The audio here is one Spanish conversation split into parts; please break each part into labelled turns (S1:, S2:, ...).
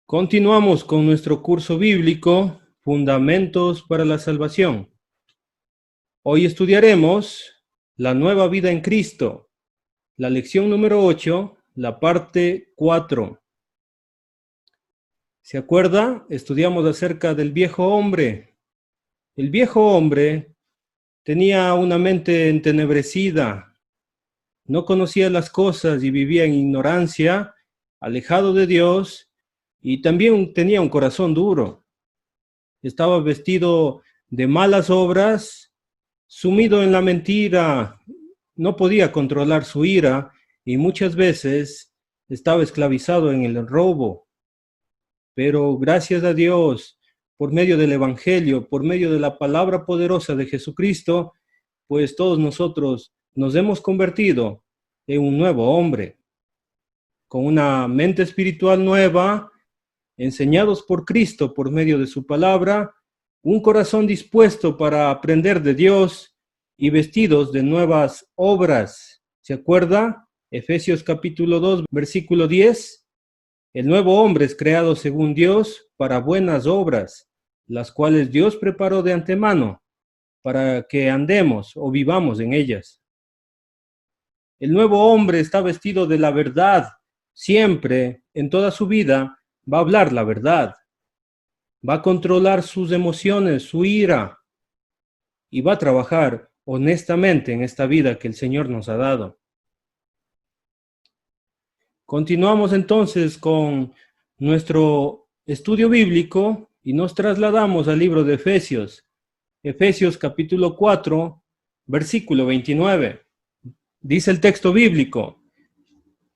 S1: Continuamos con nuestro curso bíblico, Fundamentos para la Salvación. Hoy estudiaremos la nueva vida en Cristo, la lección número 8, la parte 4. ¿Se acuerda? Estudiamos acerca del viejo hombre. El viejo hombre tenía una mente entenebrecida, no conocía las cosas y vivía en ignorancia, alejado de Dios, y también tenía un corazón duro. Estaba vestido de malas obras, sumido en la mentira, no podía controlar su ira y muchas veces estaba esclavizado en el robo. Pero gracias a Dios, por medio del Evangelio, por medio de la palabra poderosa de Jesucristo, pues todos nosotros nos hemos convertido en un nuevo hombre, con una mente espiritual nueva, enseñados por Cristo por medio de su palabra, un corazón dispuesto para aprender de Dios y vestidos de nuevas obras. ¿Se acuerda? Efesios capítulo 2, versículo 10. El nuevo hombre es creado según Dios para buenas obras, las cuales Dios preparó de antemano para que andemos o vivamos en ellas. El nuevo hombre está vestido de la verdad. Siempre, en toda su vida, va a hablar la verdad. Va a controlar sus emociones, su ira, y va a trabajar honestamente en esta vida que el Señor nos ha dado. Continuamos entonces con nuestro estudio bíblico y nos trasladamos al libro de Efesios. Efesios capítulo 4, versículo 29. Dice el texto bíblico: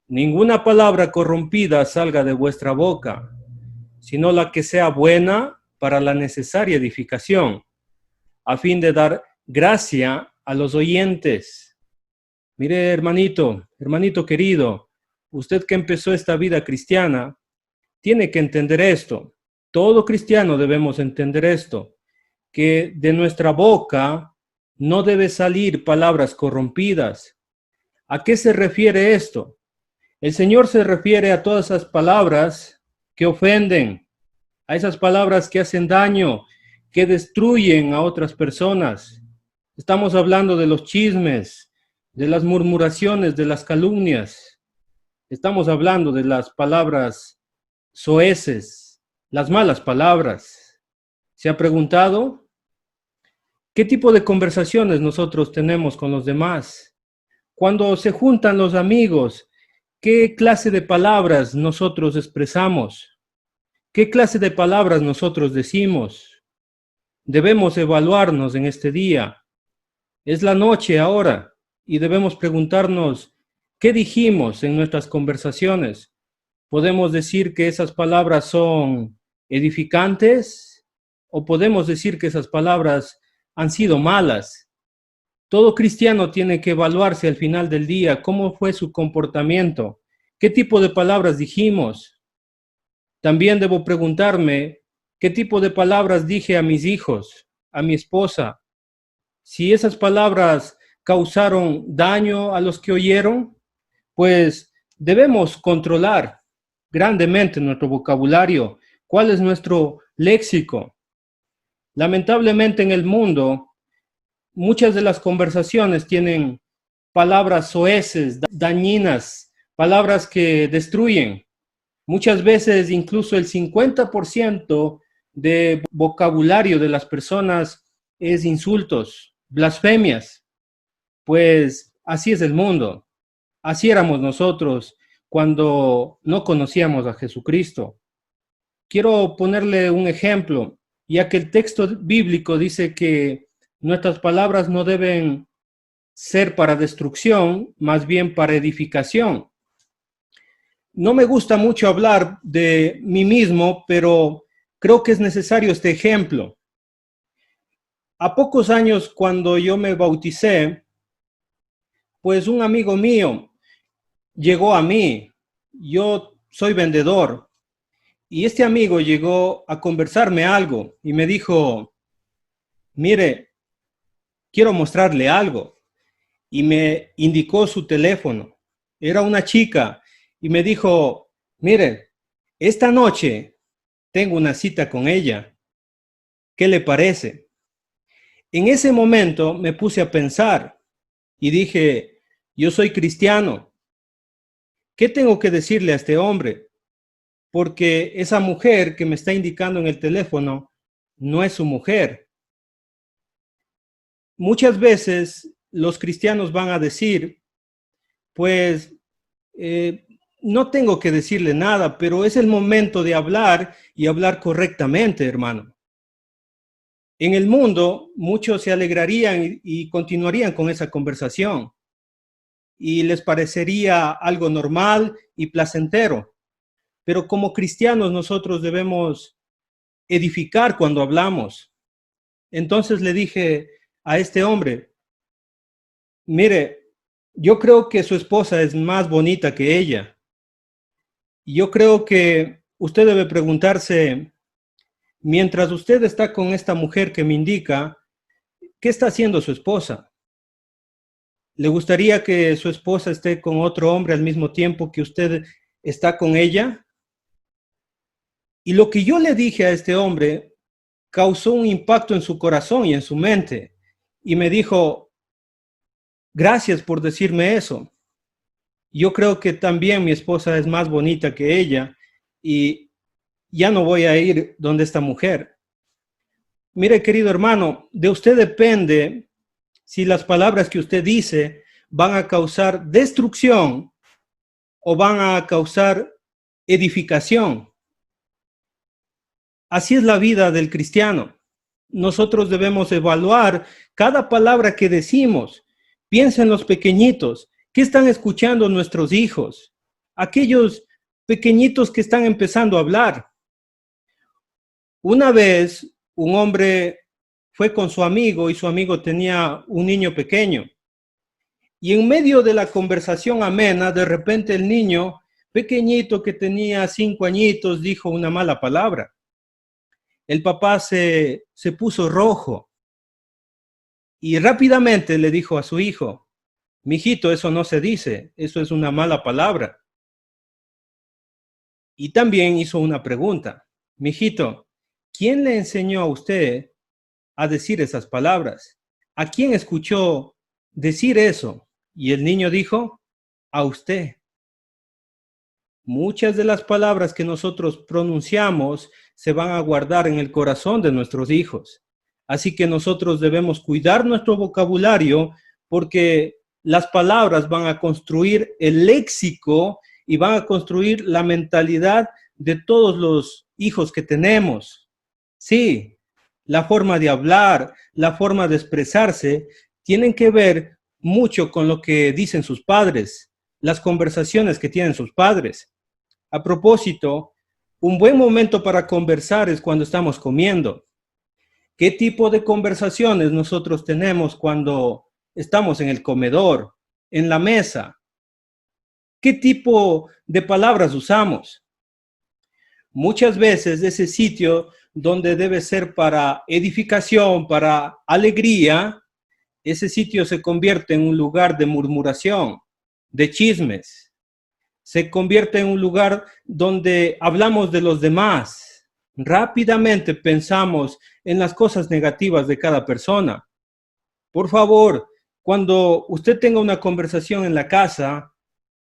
S1: ninguna palabra corrompida salga de vuestra boca, sino la que sea buena para la necesaria edificación, a fin de dar gracia a los oyentes. Mire, hermanito querido, usted que empezó esta vida cristiana, tiene que entender esto. Todo cristiano debemos entender esto, que de nuestra boca no debe salir palabras corrompidas. ¿A qué se refiere esto? El Señor se refiere a todas esas palabras que ofenden, a esas palabras que hacen daño, que destruyen a otras personas. Estamos hablando de los chismes, de las murmuraciones, de las calumnias. Estamos hablando de las palabras soeces, las malas palabras. ¿Se ha preguntado qué tipo de conversaciones nosotros tenemos con los demás? Cuando se juntan los amigos, ¿qué clase de palabras nosotros expresamos? ¿Qué clase de palabras nosotros decimos? Debemos evaluarnos en este día. Es la noche ahora y debemos preguntarnos qué dijimos en nuestras conversaciones. ¿Podemos decir que esas palabras son edificantes o podemos decir que esas palabras han sido malas? Todo cristiano tiene que evaluarse al final del día cómo fue su comportamiento, qué tipo de palabras dijimos. También debo preguntarme qué tipo de palabras dije a mis hijos, a mi esposa. Si esas palabras causaron daño a los que oyeron, pues debemos controlar grandemente nuestro vocabulario. ¿Cuál es nuestro léxico? Lamentablemente en el mundo, muchas de las conversaciones tienen palabras soeces, dañinas, palabras que destruyen. Muchas veces incluso el 50% de vocabulario de las personas es insultos, blasfemias. Pues así es el mundo. Así éramos nosotros cuando no conocíamos a Jesucristo. Quiero ponerle un ejemplo, ya que el texto bíblico dice que nuestras palabras no deben ser para destrucción, más bien para edificación. No me gusta mucho hablar de mí mismo, pero creo que es necesario este ejemplo. A pocos años, cuando yo me bauticé, pues un amigo mío llegó a mí. Yo soy vendedor y este amigo llegó a conversarme algo y me dijo: mire, quiero mostrarle algo. Y me indicó su teléfono. Era una chica y me dijo: mire, esta noche tengo una cita con ella. ¿Qué le parece? En ese momento me puse a pensar y dije, yo soy cristiano. ¿Qué tengo que decirle a este hombre? Porque esa mujer que me está indicando en el teléfono no es su mujer. Muchas veces los cristianos van a decir, pues, no tengo que decirle nada, pero es el momento de hablar y hablar correctamente, hermano. En el mundo, muchos se alegrarían y continuarían con esa conversación y les parecería algo normal y placentero. Pero como cristianos nosotros debemos edificar cuando hablamos. Entonces le dije a este hombre, mire, yo creo que su esposa es más bonita que ella. Y yo creo que usted debe preguntarse, mientras usted está con esta mujer que me indica, ¿qué está haciendo su esposa? ¿Le gustaría que su esposa esté con otro hombre al mismo tiempo que usted está con ella? Y lo que yo le dije a este hombre causó un impacto en su corazón y en su mente. Y me dijo, gracias por decirme eso. Yo creo que también mi esposa es más bonita que ella y ya no voy a ir donde esta mujer. Mire, querido hermano, de usted depende si las palabras que usted dice van a causar destrucción o van a causar edificación. Así es la vida del cristiano. Nosotros debemos evaluar cada palabra que decimos. Piensa en los pequeñitos. ¿Qué están escuchando nuestros hijos? Aquellos pequeñitos que están empezando a hablar. Una vez un hombre fue con su amigo y su amigo tenía un niño pequeño. Y en medio de la conversación amena, de repente el niño pequeñito que tenía 5 añitos dijo una mala palabra. El papá se puso rojo y rápidamente le dijo a su hijo, mijito, eso no se dice, eso es una mala palabra. Y también hizo una pregunta, mijito, ¿quién le enseñó a usted a decir esas palabras? ¿A quién escuchó decir eso? Y el niño dijo, a usted. Muchas de las palabras que nosotros pronunciamos se van a guardar en el corazón de nuestros hijos. Así que nosotros debemos cuidar nuestro vocabulario porque las palabras van a construir el léxico y van a construir la mentalidad de todos los hijos que tenemos. Sí, la forma de hablar, la forma de expresarse, tienen que ver mucho con lo que dicen sus padres, las conversaciones que tienen sus padres. A propósito, un buen momento para conversar es cuando estamos comiendo. ¿Qué tipo de conversaciones nosotros tenemos cuando estamos en el comedor, en la mesa? ¿Qué tipo de palabras usamos? Muchas veces ese sitio donde debe ser para edificación, para alegría, ese sitio se convierte en un lugar de murmuración, de chismes. Se convierte en un lugar donde hablamos de los demás. Rápidamente pensamos en las cosas negativas de cada persona. Por favor, cuando usted tenga una conversación en la casa,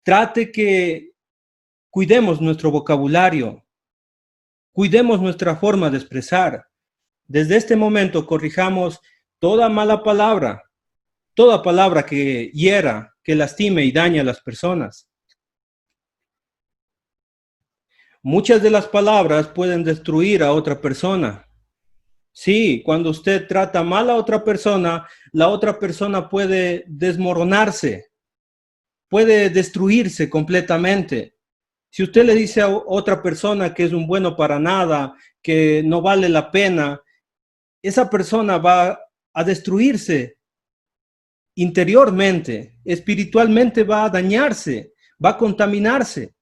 S1: trate que cuidemos nuestro vocabulario, cuidemos nuestra forma de expresar. Desde este momento corrijamos toda mala palabra, toda palabra que hiera, que lastime y dañe a las personas. Muchas de las palabras pueden destruir a otra persona. Sí, cuando usted trata mal a otra persona, la otra persona puede desmoronarse, puede destruirse completamente. Si usted le dice a otra persona que es un bueno para nada, que no vale la pena, esa persona va a destruirse interiormente, espiritualmente va a dañarse, va a contaminarse.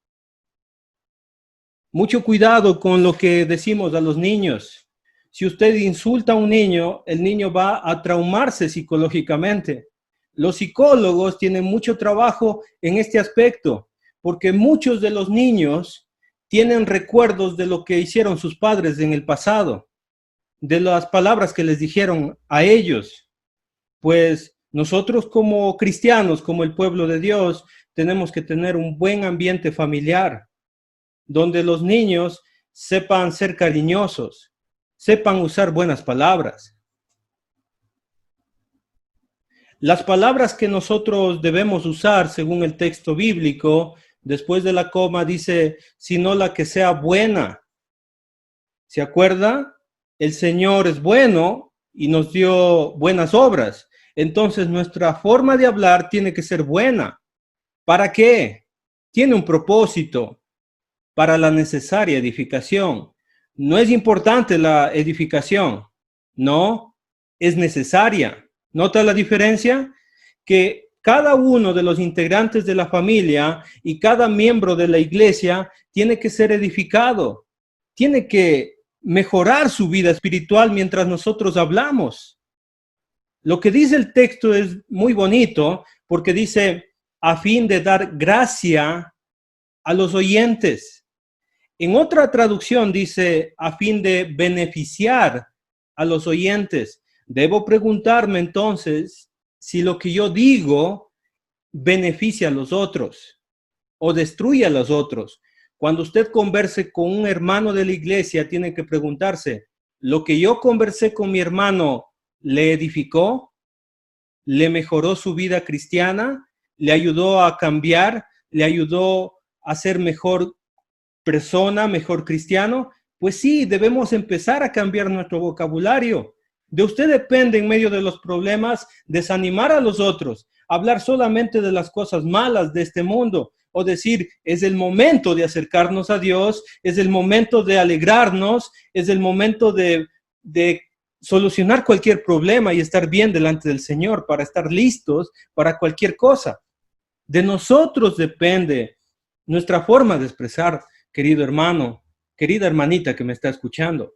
S1: Mucho cuidado con lo que decimos a los niños. Si usted insulta a un niño, el niño va a traumarse psicológicamente. Los psicólogos tienen mucho trabajo en este aspecto, porque muchos de los niños tienen recuerdos de lo que hicieron sus padres en el pasado, de las palabras que les dijeron a ellos. Pues nosotros como cristianos, como el pueblo de Dios, tenemos que tener un buen ambiente familiar, donde los niños sepan ser cariñosos, sepan usar buenas palabras. Las palabras que nosotros debemos usar según el texto bíblico, después de la coma dice, sino la que sea buena. ¿Se acuerda? El Señor es bueno y nos dio buenas obras. Entonces nuestra forma de hablar tiene que ser buena. ¿Para qué? Tiene un propósito, para la necesaria edificación. No es importante la edificación, no, es necesaria. ¿Nota la diferencia? Que cada uno de los integrantes de la familia y cada miembro de la iglesia tiene que ser edificado, tiene que mejorar su vida espiritual mientras nosotros hablamos. Lo que dice el texto es muy bonito porque dice, a fin de dar gracia a los oyentes. En otra traducción dice, a fin de beneficiar a los oyentes. Debo preguntarme entonces si lo que yo digo beneficia a los otros o destruye a los otros. Cuando usted converse con un hermano de la iglesia, tiene que preguntarse, ¿lo que yo conversé con mi hermano le edificó? ¿Le mejoró su vida cristiana? ¿Le ayudó a cambiar? ¿Le ayudó a ser mejor persona, mejor cristiano? Pues sí, debemos empezar a cambiar nuestro vocabulario. De usted depende en medio de los problemas desanimar a los otros, hablar solamente de las cosas malas de este mundo o decir, es el momento de acercarnos a Dios, es el momento de alegrarnos, es el momento de solucionar cualquier problema y estar bien delante del Señor para estar listos para cualquier cosa. De nosotros depende nuestra forma de expresar, querido hermano, querida hermanita que me está escuchando.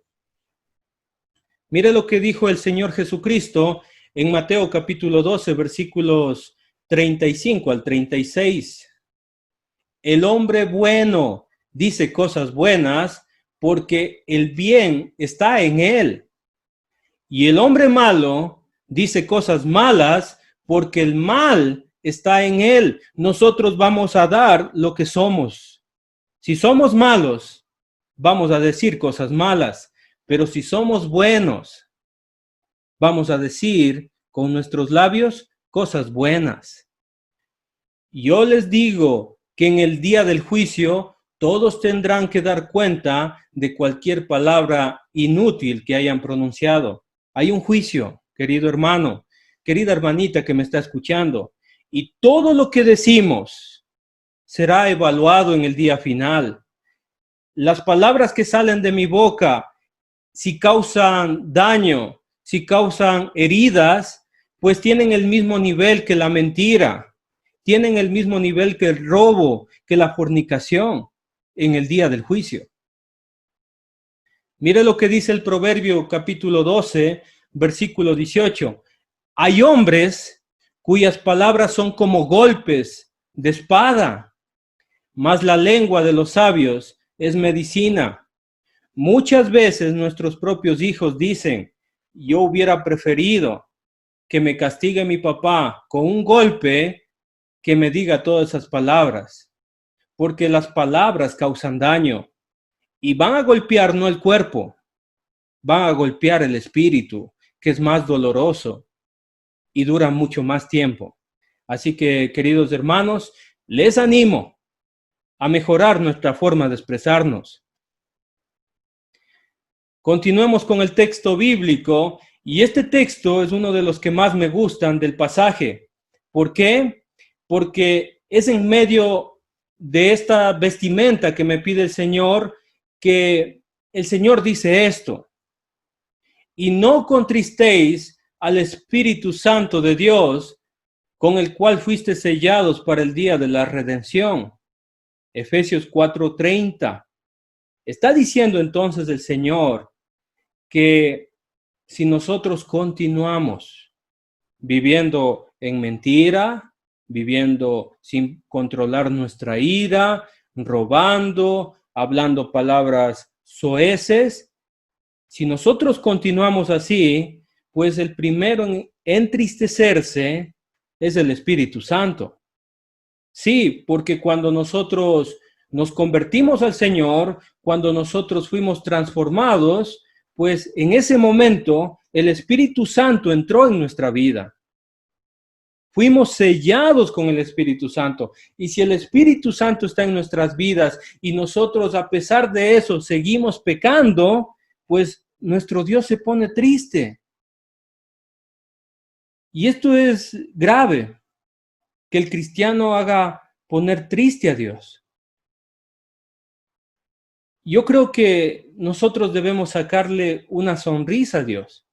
S1: Mire lo que dijo el Señor Jesucristo en Mateo capítulo 12, versículos 35 al 36. El hombre bueno dice cosas buenas porque el bien está en él. Y el hombre malo dice cosas malas porque el mal está en él. Nosotros vamos a dar lo que somos. Si somos malos, vamos a decir cosas malas. Pero si somos buenos, vamos a decir con nuestros labios cosas buenas. Yo les digo que en el día del juicio todos tendrán que dar cuenta de cualquier palabra inútil que hayan pronunciado. Hay un juicio, querido hermano, querida hermanita que me está escuchando, y todo lo que decimos será evaluado en el día final. Las palabras que salen de mi boca, si causan daño, si causan heridas, pues tienen el mismo nivel que la mentira, tienen el mismo nivel que el robo, que la fornicación en el día del juicio. Mire lo que dice el Proverbio capítulo 12, versículo 18. Hay hombres cuyas palabras son como golpes de espada, mas la lengua de los sabios es medicina. Muchas veces nuestros propios hijos dicen, yo hubiera preferido que me castigue mi papá con un golpe que me diga todas esas palabras, porque las palabras causan daño y van a golpear no el cuerpo, van a golpear el espíritu, que es más doloroso y dura mucho más tiempo. Así que, queridos hermanos, les animo a mejorar nuestra forma de expresarnos. Continuemos con el texto bíblico y este texto es uno de los que más me gustan del pasaje. ¿Por qué? Porque es en medio de esta vestimenta que me pide el Señor que el Señor dice esto. Y no contristéis al Espíritu Santo de Dios, con el cual fuiste sellados para el día de la redención. Efesios 4:30. Está diciendo entonces el Señor que si nosotros continuamos viviendo en mentira, viviendo sin controlar nuestra ira, robando, hablando palabras soeces. Si nosotros continuamos así, pues el primero en entristecerse es el Espíritu Santo. Sí, porque cuando nosotros nos convertimos al Señor, cuando nosotros fuimos transformados, pues en ese momento el Espíritu Santo entró en nuestra vida. Fuimos sellados con el Espíritu Santo. Y si el Espíritu Santo está en nuestras vidas y nosotros a pesar de eso seguimos pecando, pues nuestro Dios se pone triste. Y esto es grave, que el cristiano haga poner triste a Dios. Yo creo que nosotros debemos sacarle una sonrisa a Dios.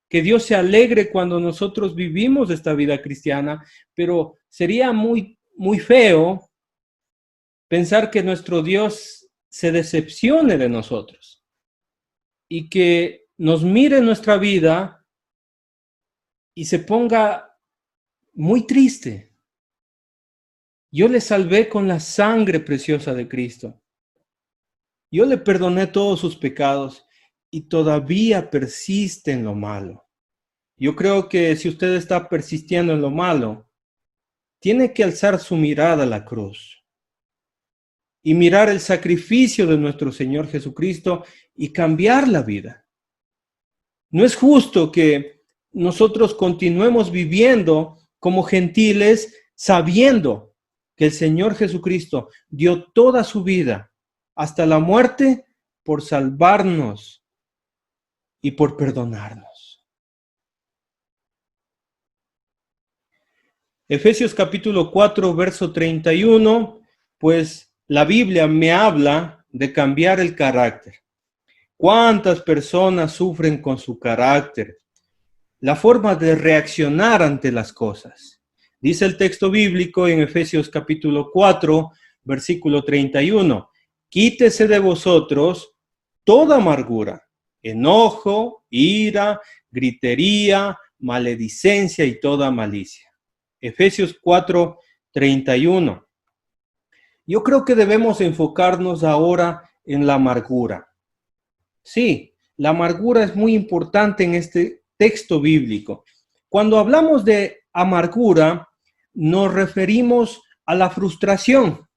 S1: Que Dios se alegre cuando nosotros vivimos esta vida cristiana, pero sería muy feo pensar que nuestro Dios se decepcione de nosotros y que nos mire nuestra vida y se ponga muy triste. Yo le salvé con la sangre preciosa de Cristo. Yo le perdoné todos sus pecados y todavía persiste en lo malo. Yo creo que si usted está persistiendo en lo malo, tiene que alzar su mirada a la cruz y mirar el sacrificio de nuestro Señor Jesucristo y cambiar la vida. No es justo que nosotros continuemos viviendo como gentiles sabiendo que el Señor Jesucristo dio toda su vida hasta la muerte por salvarnos y por perdonarnos. Efesios capítulo 4, verso 31, pues la Biblia me habla de cambiar el carácter. ¿Cuántas personas sufren con su carácter? La forma de reaccionar ante las cosas. Dice el texto bíblico en Efesios capítulo 4, versículo 31. Quítese de vosotros toda amargura, enojo, ira, gritería, maledicencia y toda malicia. Efesios 4, 31. Yo creo que debemos enfocarnos ahora en la amargura. Sí, la amargura es muy importante en este texto bíblico. Cuando hablamos de amargura, nos referimos a la frustración.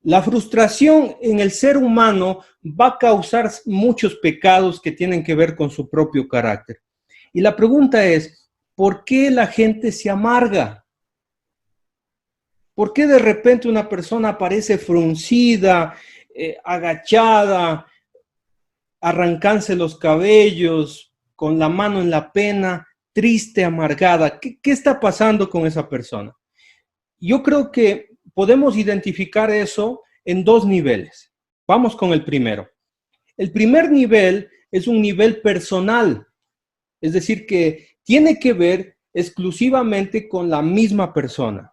S1: La frustración en el ser humano va a causar muchos pecados que tienen que ver con su propio carácter. Y la pregunta es, ¿por qué la gente se amarga? ¿Por qué de repente una persona aparece fruncida, agachada, arrancándose los cabellos, con la mano en la pena, triste, amargada? ¿Qué está pasando con esa persona? Yo creo que podemos identificar eso en dos niveles. Vamos con el primero. El primer nivel es un nivel personal, es decir, que tiene que ver exclusivamente con la misma persona.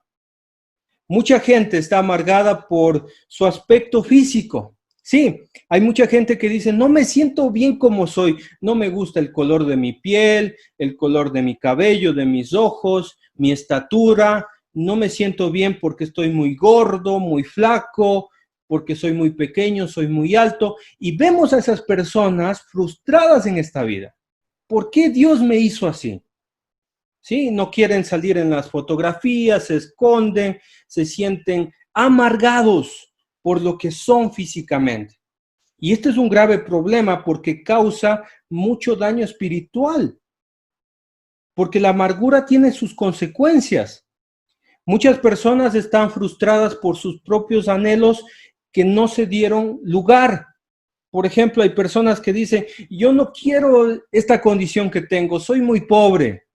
S1: Mucha gente está amargada por su aspecto físico. Sí, hay mucha gente que dice, no me siento bien como soy, no me gusta el color de mi piel, el color de mi cabello, de mis ojos, mi estatura, no me siento bien porque estoy muy gordo, muy flaco, porque soy muy pequeño, soy muy alto. Y vemos a esas personas frustradas en esta vida. ¿Por qué Dios me hizo así? ¿Sí? No quieren salir en las fotografías, se esconden, se sienten amargados por lo que son físicamente. Y este es un grave problema porque causa mucho daño espiritual, porque la amargura tiene sus consecuencias. Muchas personas están frustradas por sus propios anhelos que no se dieron lugar. Por ejemplo, hay personas que dicen, yo no quiero esta condición que tengo, soy muy pobre.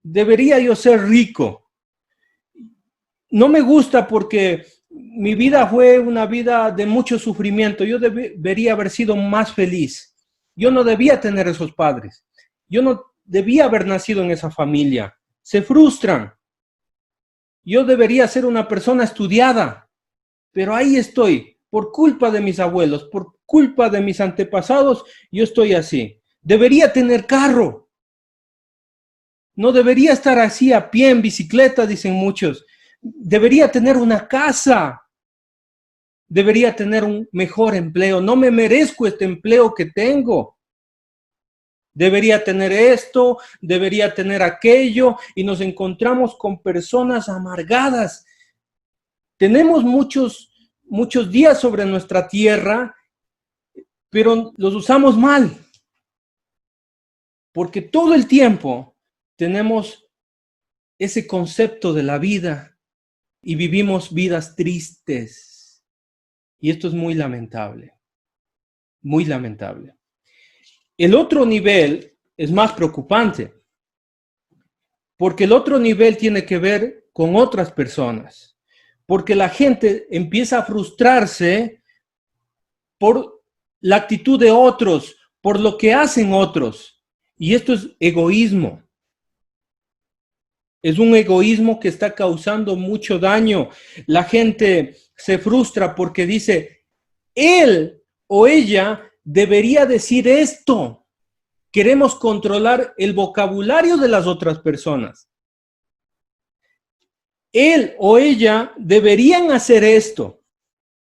S1: Debería yo ser rico. No me gusta porque mi vida fue una vida de mucho sufrimiento. Yo debería haber sido más feliz. Yo no debía tener esos padres. Yo no debía haber nacido en esa familia. Se frustran. Yo debería ser una persona estudiada, pero ahí estoy. Por culpa de mis abuelos, por culpa de mis antepasados, yo estoy así. Debería tener carro. No debería estar así a pie en bicicleta, dicen muchos. Debería tener una casa. debería tener un mejor empleo, no me merezco este empleo que tengo. Debería tener esto, debería tener aquello, y nos encontramos con personas amargadas. Tenemos muchos días sobre nuestra tierra, pero los usamos mal, porque todo el tiempo tenemos ese concepto de la vida y vivimos vidas tristes. Y esto es muy lamentable, muy lamentable. El otro nivel es más preocupante, porque el otro nivel tiene que ver con otras personas, porque la gente empieza a frustrarse por la actitud de otros, por lo que hacen otros, y esto es egoísmo. Es un egoísmo que está causando mucho daño. La gente se frustra porque dice, él o ella debería decir esto. Queremos controlar el vocabulario de las otras personas. Él o ella deberían hacer esto.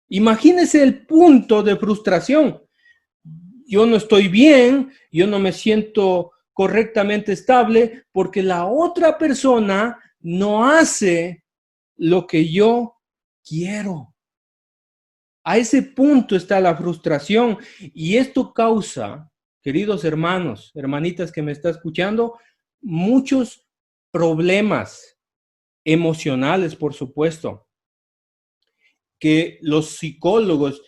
S1: Imagínense el punto de frustración. Yo no estoy bien, yo no me siento correctamente estable porque la otra persona no hace lo que yo quiero. A ese punto está la frustración y esto causa, queridos hermanos, hermanitas que me están escuchando, muchos problemas emocionales, por supuesto, que los psicólogos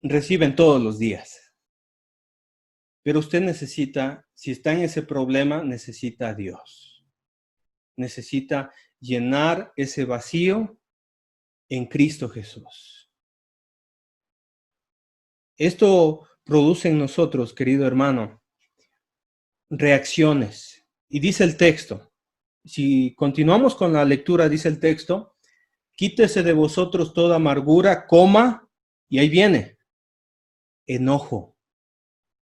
S1: reciben todos los días. Pero usted necesita, si está en ese problema, necesita a Dios. Necesita llenar ese vacío en Cristo Jesús. Esto produce en nosotros, querido hermano, reacciones. Y dice el texto, si continuamos con la lectura, dice el texto, quítese de vosotros toda amargura, coma, y ahí viene, enojo.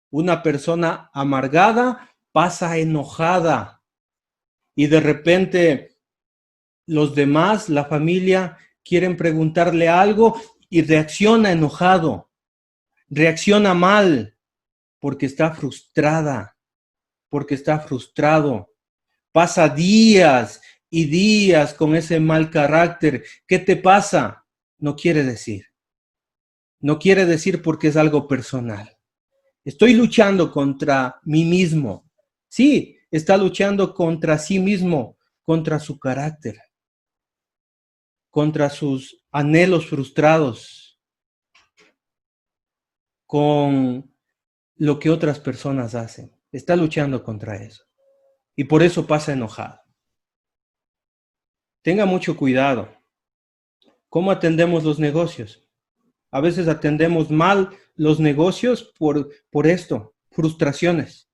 S1: Una persona amargada pasa enojada y de repente los demás, la familia, quieren preguntarle algo y reacciona enojado, reacciona mal porque está frustrada, porque está frustrado. Pasa días y días con ese mal carácter. ¿Qué te pasa? No quiere decir. No quiere decir porque es algo personal. Estoy luchando contra mí mismo. Sí, está luchando contra sí mismo, contra su carácter, contra sus anhelos frustrados, con lo que otras personas hacen. Está luchando contra eso. Y por eso pasa enojado. Tenga mucho cuidado. ¿Cómo atendemos los negocios? A veces atendemos mal los negocios por esto, frustraciones.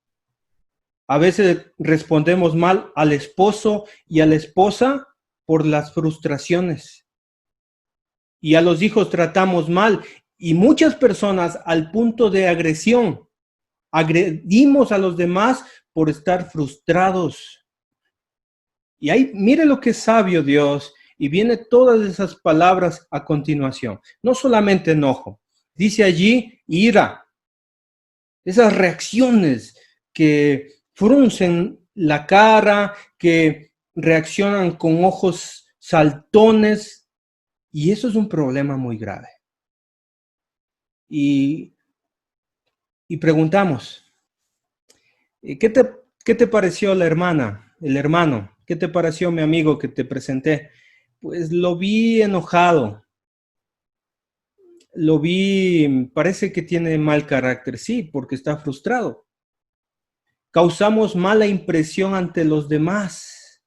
S1: A veces respondemos mal al esposo y a la esposa por las frustraciones. Y a los hijos tratamos mal. Y muchas personas al punto de agresión. Agredimos a los demás por estar frustrados. Y ahí, mire lo que es sabio Dios. Y viene todas esas palabras a continuación. No solamente enojo. Dice allí ira. Esas reacciones que fruncen la cara, que reaccionan con ojos saltones. Y eso es un problema muy grave. Y preguntamos, ¿qué te pareció la hermana, el hermano? ¿Qué te pareció mi amigo que te presenté? Pues lo vi enojado. Lo vi, parece que tiene mal carácter, sí, porque está frustrado. Causamos mala impresión ante los demás.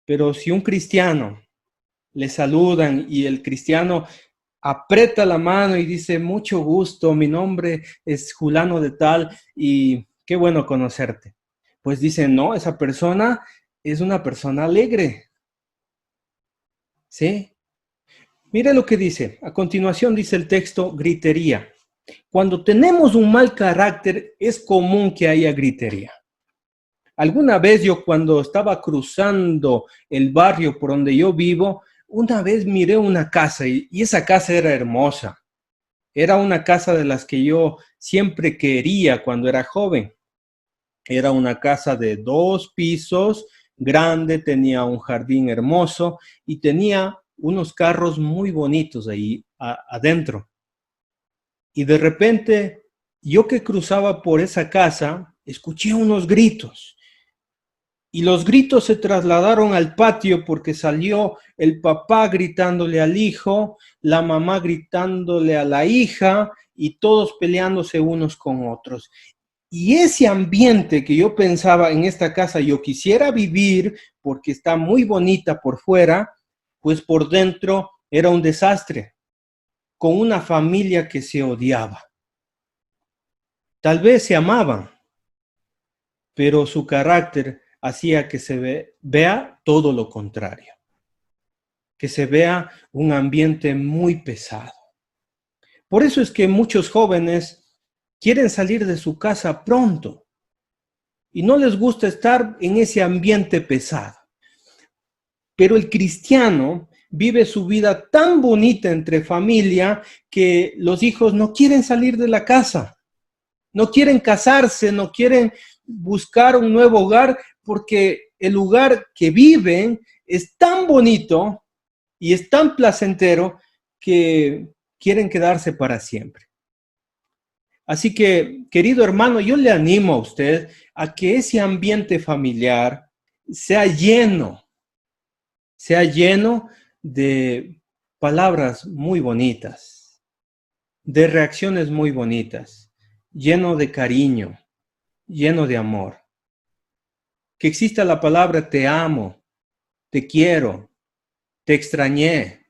S1: Pero si un cristiano le saludan y el cristiano aprieta la mano y dice, mucho gusto, mi nombre es Julano de tal y qué bueno conocerte. Pues dice, no, esa persona es una persona alegre. ¿Sí? Mire lo que dice. A continuación dice el texto, gritería. Cuando tenemos un mal carácter, es común que haya gritería. Alguna vez yo cuando estaba cruzando el barrio por donde yo vivo, una vez miré una casa y esa casa era hermosa. Era una casa de las que yo siempre quería cuando era joven. Era una casa de 2 pisos, grande, tenía un jardín hermoso y tenía unos carros muy bonitos ahí adentro. Y de repente, yo que cruzaba por esa casa, escuché unos gritos. Y los gritos se trasladaron al patio porque salió el papá gritándole al hijo, la mamá gritándole a la hija y todos peleándose unos con otros. Y ese ambiente que yo pensaba en esta casa, yo quisiera vivir porque está muy bonita por fuera, pues por dentro era un desastre, con una familia que se odiaba. Tal vez se amaban, pero su carácter hacía que se vea todo lo contrario, que se vea un ambiente muy pesado. Por eso es que muchos jóvenes quieren salir de su casa pronto y no les gusta estar en ese ambiente pesado. Pero el cristiano vive su vida tan bonita entre familia que los hijos no quieren salir de la casa, no quieren casarse, no quieren buscar un nuevo hogar porque el lugar que viven es tan bonito y es tan placentero que quieren quedarse para siempre. Así que, querido hermano, yo le animo a usted a que ese ambiente familiar sea lleno de palabras muy bonitas, de reacciones muy bonitas, lleno de cariño, lleno de amor. Que exista la palabra te amo, te quiero, te extrañé.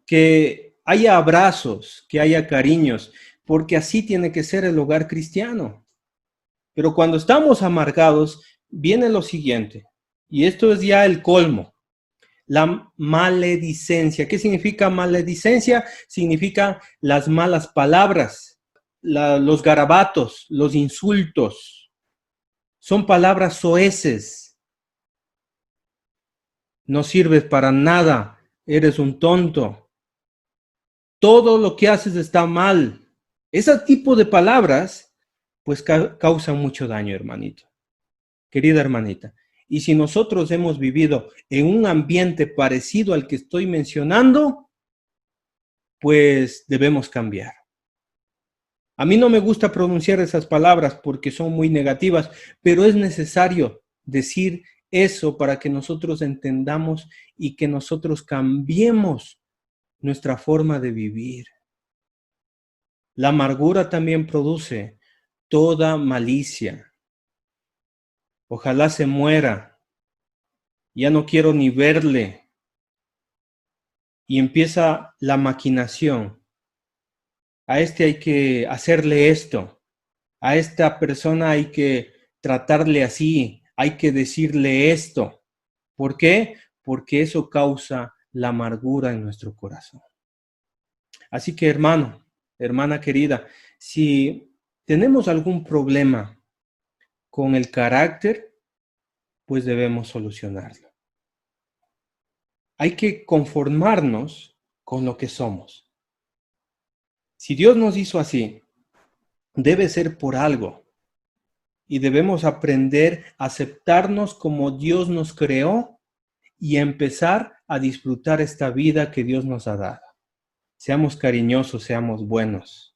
S1: Que haya abrazos, que haya cariños, porque así tiene que ser el hogar cristiano. Pero cuando estamos amargados, viene lo siguiente, y esto es ya el colmo, la maledicencia. ¿Qué significa maledicencia? Significa las malas palabras, los garabatos, los insultos. Son palabras soeces. No sirves para nada, eres un tonto. Todo lo que haces está mal. Ese tipo de palabras, pues causan mucho daño, hermanito. Querida hermanita. Y si nosotros hemos vivido en un ambiente parecido al que estoy mencionando, pues debemos cambiar. A mí no me gusta pronunciar esas palabras porque son muy negativas, pero es necesario decir eso para que nosotros entendamos y que nosotros cambiemos nuestra forma de vivir. La amargura también produce toda malicia. Ojalá se muera. Ya no quiero ni verle. Y empieza la maquinación. A este hay que hacerle esto. A esta persona hay que tratarle así. Hay que decirle esto. ¿Por qué? Porque eso causa la amargura en nuestro corazón. Así que, hermano, hermana querida, si tenemos algún problema con el carácter, pues debemos solucionarlo. Hay que conformarnos con lo que somos. Si Dios nos hizo así, debe ser por algo. Y debemos aprender a aceptarnos como Dios nos creó y empezar a disfrutar esta vida que Dios nos ha dado. Seamos cariñosos, seamos buenos,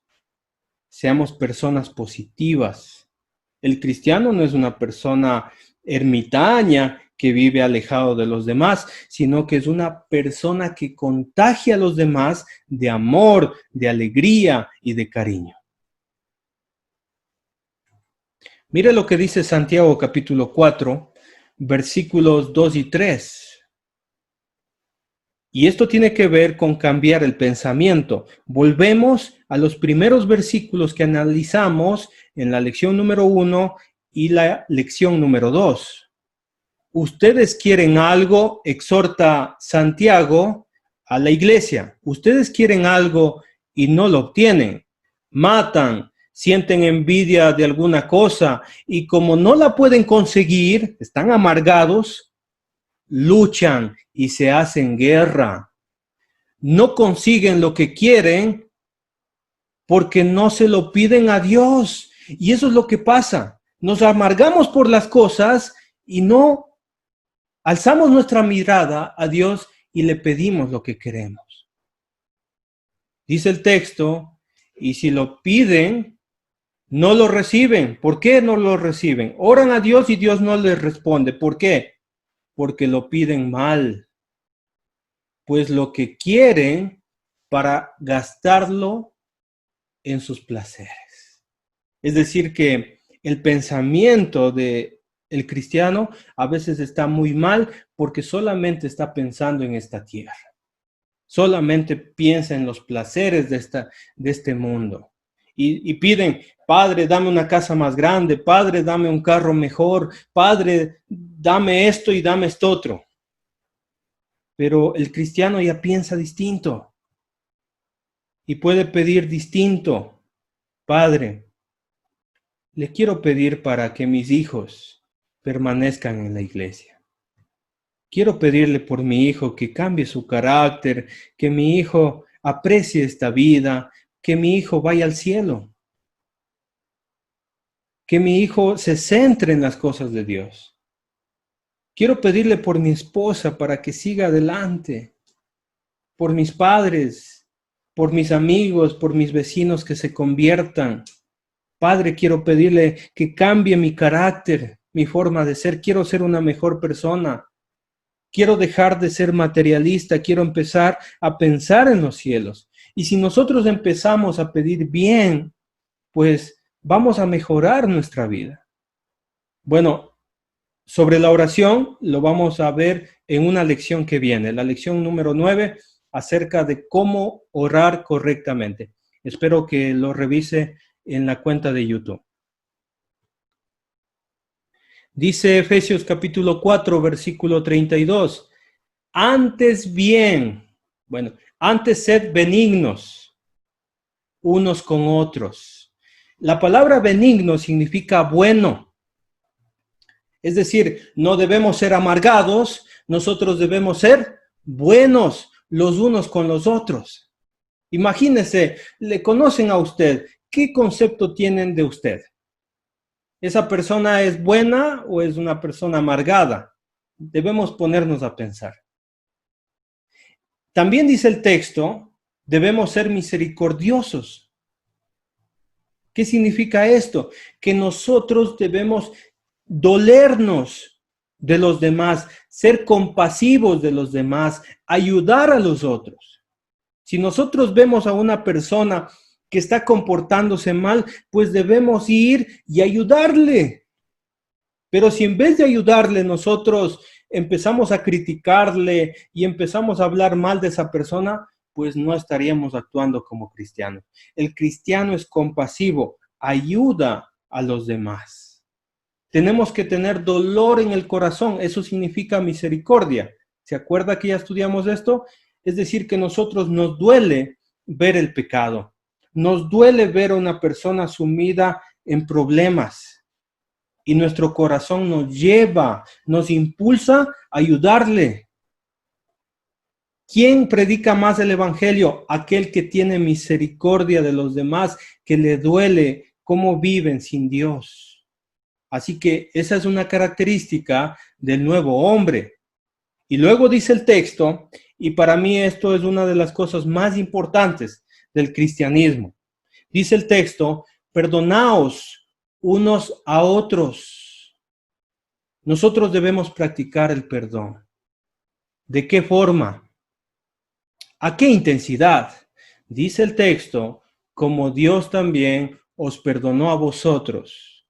S1: seamos personas positivas. El cristiano no es una persona ermitaña que vive alejado de los demás, sino que es una persona que contagia a los demás de amor, de alegría y de cariño. Mire lo que dice Santiago capítulo 4, versículos 2 y 3. Y esto tiene que ver con cambiar el pensamiento. Volvemos a los primeros versículos que analizamos en la lección número 1 y la lección número 2. Ustedes quieren algo, exhorta Santiago a la iglesia. Ustedes quieren algo y no lo obtienen. Matan, sienten envidia de alguna cosa y como no la pueden conseguir, están amargados, luchan y se hacen guerra. No consiguen lo que quieren porque no se lo piden a Dios. Y eso es lo que pasa. Nos amargamos por las cosas y no alzamos nuestra mirada a Dios y le pedimos lo que queremos. Dice el texto, y si lo piden, no lo reciben. ¿Por qué no lo reciben? Oran a Dios y Dios no les responde. ¿Por qué? Porque lo piden mal. Pues lo que quieren para gastarlo en sus placeres. Es decir, que el pensamiento del cristiano a veces está muy mal porque solamente está pensando en esta tierra. Solamente piensa en los placeres de este mundo. Y piden, Padre, dame una casa más grande, Padre, dame un carro mejor, Padre, dame esto y dame esto otro. Pero el cristiano ya piensa distinto y puede pedir distinto. Padre, le quiero pedir para que mis hijos permanezcan en la iglesia. Quiero pedirle por mi hijo que cambie su carácter, que mi hijo aprecie esta vida, que mi hijo vaya al cielo, que mi hijo se centre en las cosas de Dios. Quiero pedirle por mi esposa para que siga adelante, por mis padres, por mis amigos, por mis vecinos que se conviertan. Padre, quiero pedirle que cambie mi carácter, mi forma de ser. Quiero ser una mejor persona. Quiero dejar de ser materialista. Quiero empezar a pensar en los cielos. Y si nosotros empezamos a pedir bien, pues vamos a mejorar nuestra vida. Bueno, sobre la oración lo vamos a ver en una lección que viene, la lección número 9, acerca de cómo orar correctamente. Espero que lo revise en la cuenta de YouTube. Dice Efesios capítulo 4, versículo 32. Antes sed benignos unos con otros. La palabra benigno significa bueno. Es decir, no debemos ser amargados, nosotros debemos ser buenos los unos con los otros. Imagínese, le conocen a usted, ¿qué concepto tienen de usted? ¿Esa persona es buena o es una persona amargada? Debemos ponernos a pensar. También dice el texto, debemos ser misericordiosos. ¿Qué significa esto? Que nosotros debemos dolernos de los demás, ser compasivos de los demás, ayudar a los otros. Si nosotros vemos a una persona que está comportándose mal, pues debemos ir y ayudarle. Pero si en vez de ayudarle nosotros empezamos a criticarle y empezamos a hablar mal de esa persona, pues no estaríamos actuando como cristianos. El cristiano es compasivo, ayuda a los demás. Tenemos que tener dolor en el corazón, eso significa misericordia. ¿Se acuerda que ya estudiamos esto? Es decir, que nosotros nos duele ver el pecado. Nos duele ver a una persona sumida en problemas y nuestro corazón nos lleva, nos impulsa a ayudarle. ¿Quién predica más el evangelio? Aquel que tiene misericordia de los demás, que le duele cómo viven sin Dios. Así que esa es una característica del nuevo hombre. Y luego dice el texto, y para mí esto es una de las cosas más importantes del cristianismo. Dice el texto, perdonaos unos a otros. Nosotros debemos practicar el perdón. ¿De qué forma? ¿A qué intensidad? Dice el texto, como Dios también os perdonó a vosotros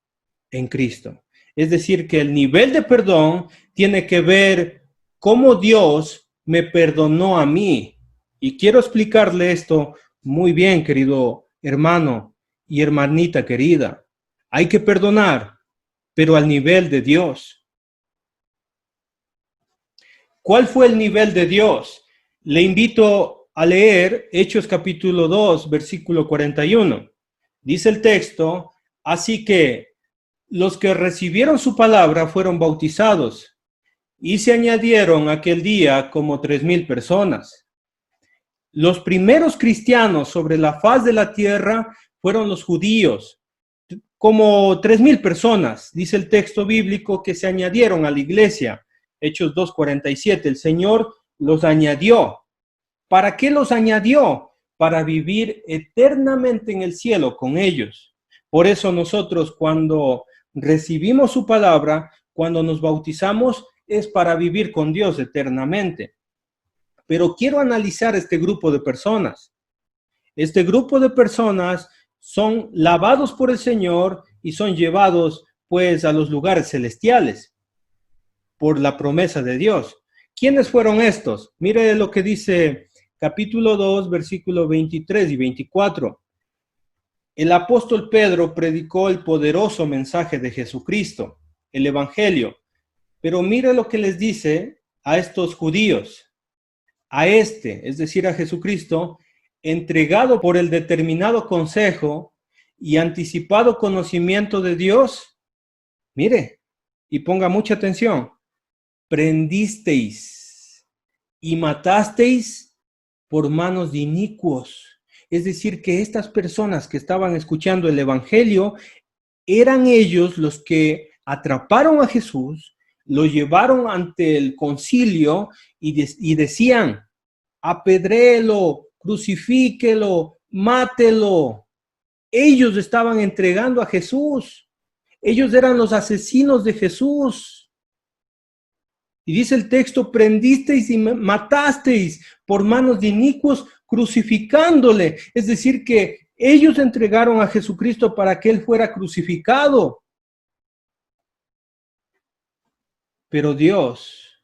S1: en Cristo. Es decir, que el nivel de perdón tiene que ver cómo Dios me perdonó a mí. Y quiero explicarle esto muy bien, querido hermano y hermanita querida. Hay que perdonar, pero al nivel de Dios. ¿Cuál fue el nivel de Dios? Le invito a leer Hechos capítulo 2, versículo 41. Dice el texto, así que los que recibieron su palabra fueron bautizados, y se añadieron aquel día como 3,000 personas. Los primeros cristianos sobre la faz de la tierra fueron los judíos, como 3,000 personas, dice el texto bíblico, que se añadieron a la iglesia. Hechos 2:47, el Señor los añadió. ¿Para qué los añadió? Para vivir eternamente en el cielo con ellos. Por eso nosotros, cuando recibimos su palabra, cuando nos bautizamos, es para vivir con Dios eternamente. Pero quiero analizar este grupo de personas. Este grupo de personas son lavados por el Señor y son llevados pues a los lugares celestiales por la promesa de Dios. ¿Quiénes fueron estos? Mire lo que dice capítulo 2, versículos 23 y 24. El apóstol Pedro predicó el poderoso mensaje de Jesucristo, el evangelio. Pero mire lo que les dice a estos judíos. A este, es decir, a Jesucristo, entregado por el determinado consejo y anticipado conocimiento de Dios. Mire, y ponga mucha atención. Prendisteis y matasteis por manos de inicuos. Es decir, que estas personas que estaban escuchando el evangelio, eran ellos los que atraparon a Jesús, lo llevaron ante el concilio y decían: apedréelo, crucifíquelo, mátelo. Ellos estaban entregando a Jesús. Ellos eran los asesinos de Jesús. Y dice el texto: prendisteis y matasteis por manos de inicuos, crucificándole. Es decir, que ellos entregaron a Jesucristo para que Él fuera crucificado. Pero Dios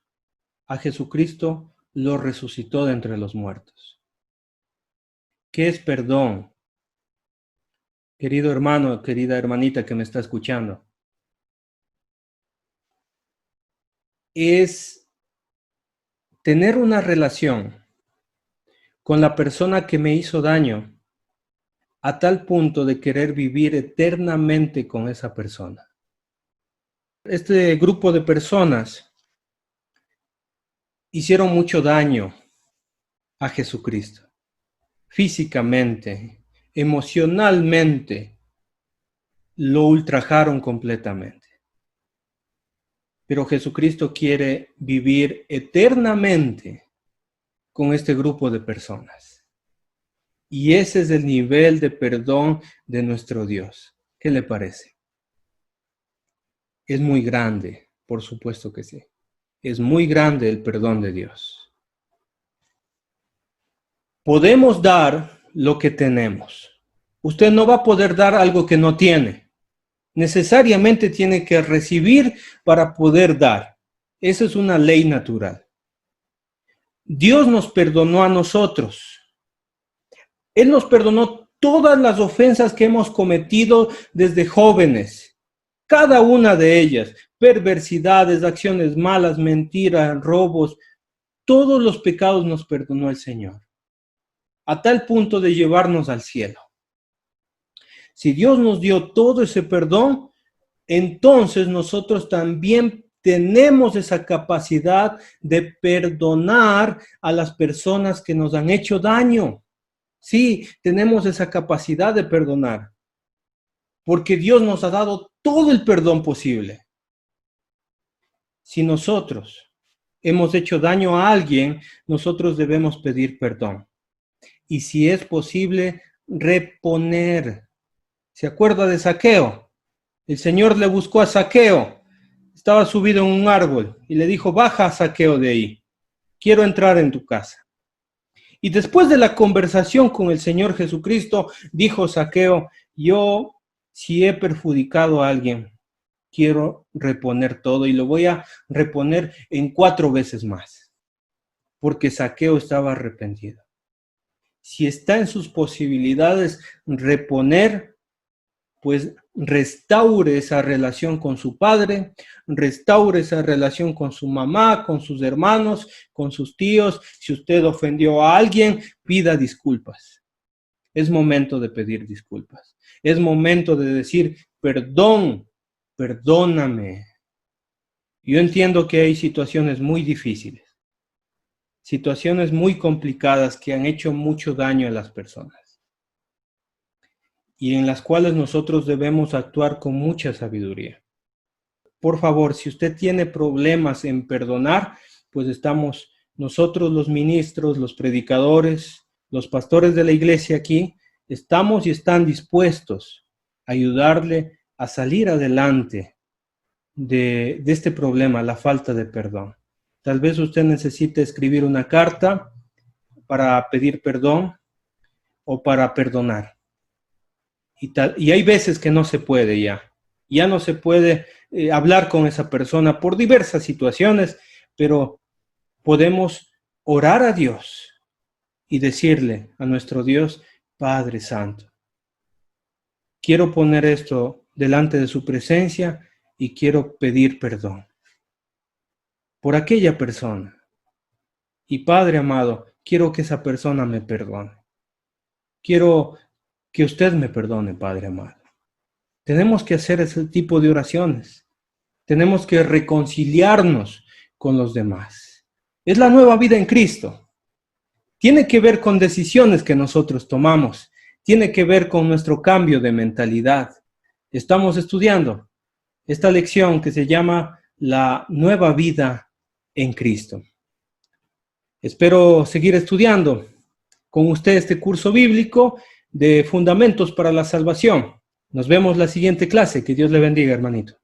S1: a Jesucristo lo resucitó de entre los muertos. ¿Qué es perdón? Querido hermano, querida hermanita que me está escuchando. Es tener una relación con la persona que me hizo daño a tal punto de querer vivir eternamente con esa persona. Este grupo de personas hicieron mucho daño a Jesucristo, físicamente, emocionalmente, lo ultrajaron completamente. Pero Jesucristo quiere vivir eternamente con este grupo de personas. Y ese es el nivel de perdón de nuestro Dios. ¿Qué le parece? Es muy grande, por supuesto que sí. Es muy grande el perdón de Dios. Podemos dar lo que tenemos. Usted no va a poder dar algo que no tiene. Necesariamente tiene que recibir para poder dar. Esa es una ley natural. Dios nos perdonó a nosotros. Él nos perdonó todas las ofensas que hemos cometido desde jóvenes. Cada una de ellas, perversidades, acciones malas, mentiras, robos, todos los pecados nos perdonó el Señor, a tal punto de llevarnos al cielo. Si Dios nos dio todo ese perdón, entonces nosotros también tenemos esa capacidad de perdonar a las personas que nos han hecho daño. Sí, tenemos esa capacidad de perdonar, porque Dios nos ha dado todo el perdón posible. Si nosotros hemos hecho daño a alguien, nosotros debemos pedir perdón. Y si es posible, reponer. ¿Se acuerda de Zaqueo? El Señor le buscó a Zaqueo. Estaba subido en un árbol y le dijo: baja, Zaqueo, de ahí. Quiero entrar en tu casa. Y después de la conversación con el Señor Jesucristo, dijo Zaqueo: yo, si he perjudicado a alguien, quiero reponer todo y lo voy a reponer en 4 veces más. Porque Zaqueo estaba arrepentido. Si está en sus posibilidades reponer, pues restaure esa relación con su padre, restaure esa relación con su mamá, con sus hermanos, con sus tíos. Si usted ofendió a alguien, pida disculpas. Es momento de pedir disculpas. Es momento de decir: perdón, perdóname. Yo entiendo que hay situaciones muy difíciles, situaciones muy complicadas que han hecho mucho daño a las personas y en las cuales nosotros debemos actuar con mucha sabiduría. Por favor, si usted tiene problemas en perdonar, pues estamos nosotros los ministros, los predicadores, los pastores de la iglesia aquí, estamos y están dispuestos a ayudarle a salir adelante de este problema, la falta de perdón. Tal vez usted necesite escribir una carta para pedir perdón o para perdonar. Y hay veces que no se puede ya no se puede hablar con esa persona por diversas situaciones, pero podemos orar a Dios y decirle a nuestro Dios, Padre Santo, quiero poner esto delante de su presencia y quiero pedir perdón por aquella persona. Y Padre amado, quiero que esa persona me perdone. Quiero que usted me perdone, Padre amado. Tenemos que hacer ese tipo de oraciones. Tenemos que reconciliarnos con los demás. Es la nueva vida en Cristo. Tiene que ver con decisiones que nosotros tomamos. Tiene que ver con nuestro cambio de mentalidad. Estamos estudiando esta lección que se llama la nueva vida en Cristo. Espero seguir estudiando con usted este curso bíblico de Fundamentos para la Salvación. Nos vemos la siguiente clase. Que Dios le bendiga, hermanito.